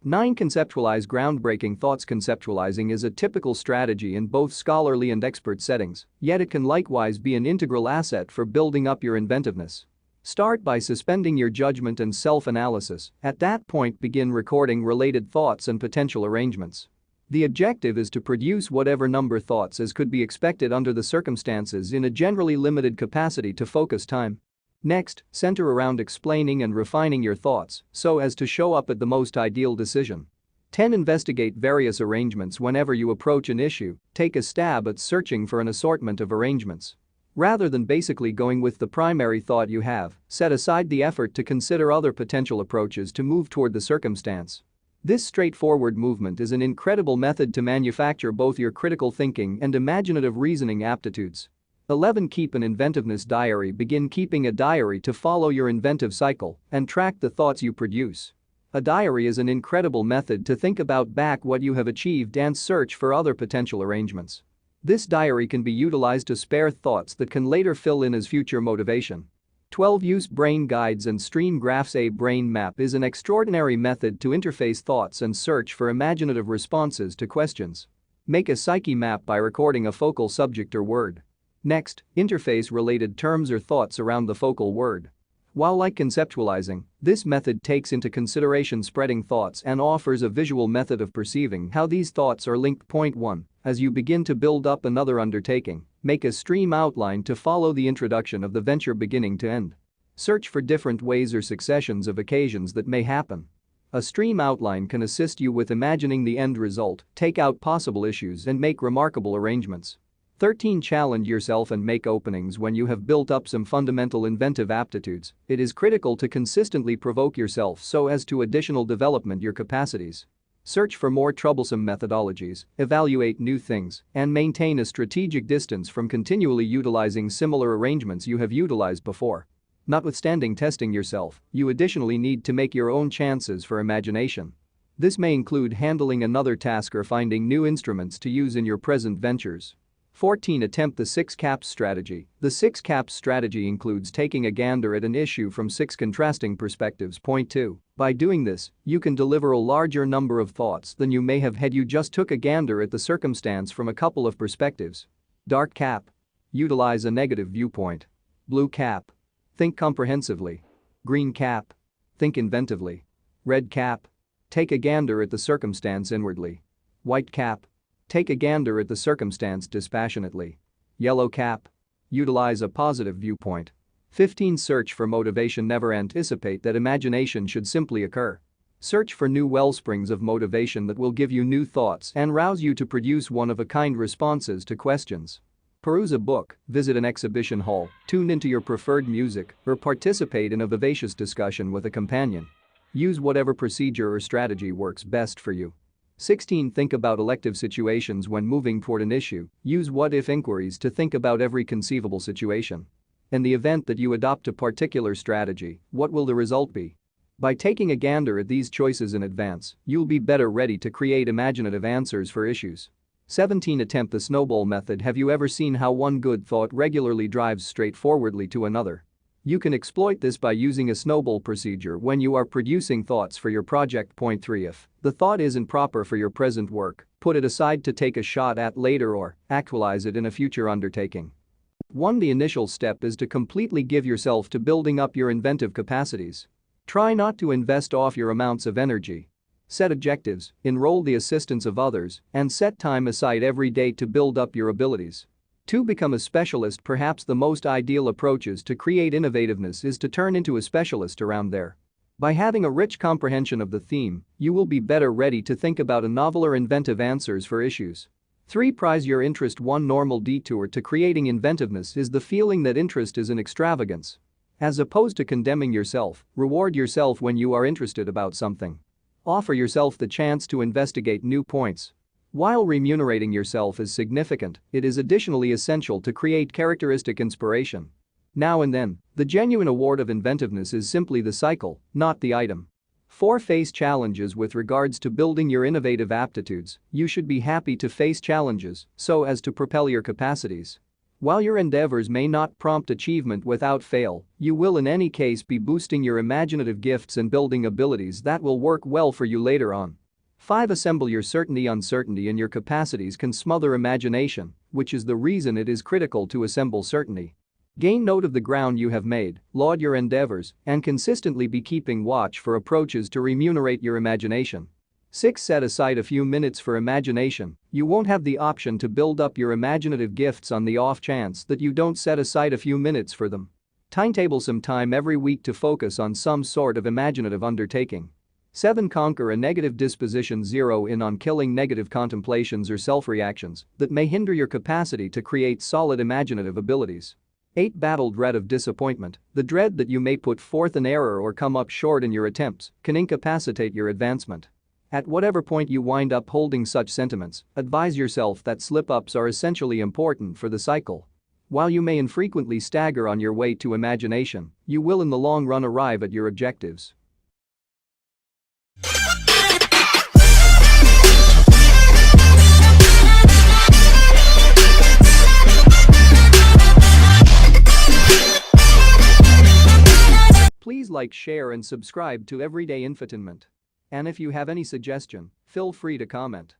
9. Conceptualize groundbreaking thoughts. Conceptualizing is a typical strategy in both scholarly and expert settings, yet it can likewise be an integral asset for building up your inventiveness. Start by suspending your judgment and self-analysis. At that point, begin recording related thoughts and potential arrangements. The objective is to produce whatever number thoughts as could be expected under the circumstances in a generally limited capacity to focus time. Next, center around explaining and refining your thoughts so as to show up at the most ideal decision. 10. Investigate various arrangements. Whenever you approach an issue, take a stab at searching for an assortment of arrangements. Rather than basically going with the primary thought you have, set aside the effort to consider other potential approaches to move toward the circumstance. This straightforward movement is an incredible method to manufacture both your critical thinking and imaginative reasoning aptitudes. 11. Keep an inventiveness diary. Begin keeping a diary to follow your inventive cycle and track the thoughts you produce. A diary is an incredible method to think about back what you have achieved and search for other potential arrangements. This diary can be utilized to spare thoughts that can later fill in as future motivation. 12. Use brain guides and stream graphs. A brain map is an extraordinary method to interface thoughts and search for imaginative responses to questions. Make a psyche map by recording a focal subject or word. Next, interface related terms or thoughts around the focal word. While like conceptualizing, this method takes into consideration spreading thoughts and offers a visual method of perceiving how these thoughts are linked. Point 1. As you begin to build up another undertaking, make a stream outline to follow the introduction of the venture beginning to end. Search for different ways or successions of occasions that may happen. A stream outline can assist you with imagining the end result, take out possible issues and make remarkable arrangements. 13. Challenge yourself and make openings. When you have built up some fundamental inventive aptitudes, it is critical to consistently provoke yourself so as to additional development your capacities. Search for more troublesome methodologies, evaluate new things, and maintain a strategic distance from continually utilizing similar arrangements you have utilized before. Notwithstanding testing yourself, you additionally need to make your own chances for imagination. This may include handling another task or finding new instruments to use in your present ventures. 14. Attempt the 6 caps strategy. The 6 caps strategy includes taking a gander at an issue from 6 contrasting perspectives. Point 2. By doing this, you can deliver a larger number of thoughts than you may have had you just took a gander at the circumstance from a couple of perspectives. Dark cap. Utilize a negative viewpoint. Blue cap. Think comprehensively. Green cap. Think inventively. Red cap. Take a gander at the circumstance inwardly. White cap. Take a gander at the circumstance dispassionately. Yellow cap. Utilize a positive viewpoint. 15. Search for motivation. Never anticipate that imagination should simply occur. Search for new wellsprings of motivation that will give you new thoughts and rouse you to produce one-of-a-kind responses to questions. Peruse a book, visit an exhibition hall, tune into your preferred music, or participate in a vivacious discussion with a companion. Use whatever procedure or strategy works best for you. 16. Think about elective situations. When moving toward an issue, use what-if inquiries to think about every conceivable situation. In the event that you adopt a particular strategy, what will the result be? By taking a gander at these choices in advance, you'll be better ready to create imaginative answers for issues. 17. Attempt the snowball method. Have you ever seen how one good thought regularly drives straightforwardly to another? You can exploit this by using a snowball procedure when you are producing thoughts for your project. Point 3. If the thought isn't proper for your present work, put it aside to take a shot at later or actualize it in a future undertaking. 1. The initial step is to completely give yourself to building up your inventive capacities. Try not to invest off your amounts of energy. Set objectives, enroll the assistance of others, and set time aside every day to build up your abilities. To become a specialist. Perhaps the most ideal approaches to create innovativeness is to turn into a specialist around there. By having a rich comprehension of the theme, you will be better ready to think about a novel or inventive answers for issues. 3. Prize your interest. One normal detour to creating inventiveness is the feeling that interest is an extravagance. As opposed to condemning yourself, reward yourself when you are interested about something. Offer yourself the chance to investigate new points. While remunerating yourself is significant, it is additionally essential to create characteristic inspiration. Now and then, the genuine award of inventiveness is simply the cycle, not the item. 4. Face challenges. With regards to building your innovative aptitudes, you should be happy to face challenges so as to propel your capacities. While your endeavors may not prompt achievement without fail, you will in any case be boosting your imaginative gifts and building abilities that will work well for you later on. 5. Assemble your certainty. Uncertainty in your capacities can smother imagination, which is the reason it is critical to assemble certainty. Gain note of the ground you have made, laud your endeavors, and consistently be keeping watch for approaches to remunerate your imagination. 6. Set aside a few minutes for imagination. You won't have the option to build up your imaginative gifts on the off chance that you don't set aside a few minutes for them. Timetable some time every week to focus on some sort of imaginative undertaking. 7. Conquer a negative disposition. Zero in on killing negative contemplations or self-reactions that may hinder your capacity to create solid imaginative abilities. 8. Battle dread of disappointment. The dread that you may put forth an error or come up short in your attempts can incapacitate your advancement. At whatever point you wind up holding such sentiments, advise yourself that slip-ups are essentially important for the cycle. While you may infrequently stagger on your way to imagination, you will in the long run arrive at your objectives. Please like, share and subscribe to Everyday Infotainment. And if you have any suggestion, feel free to comment.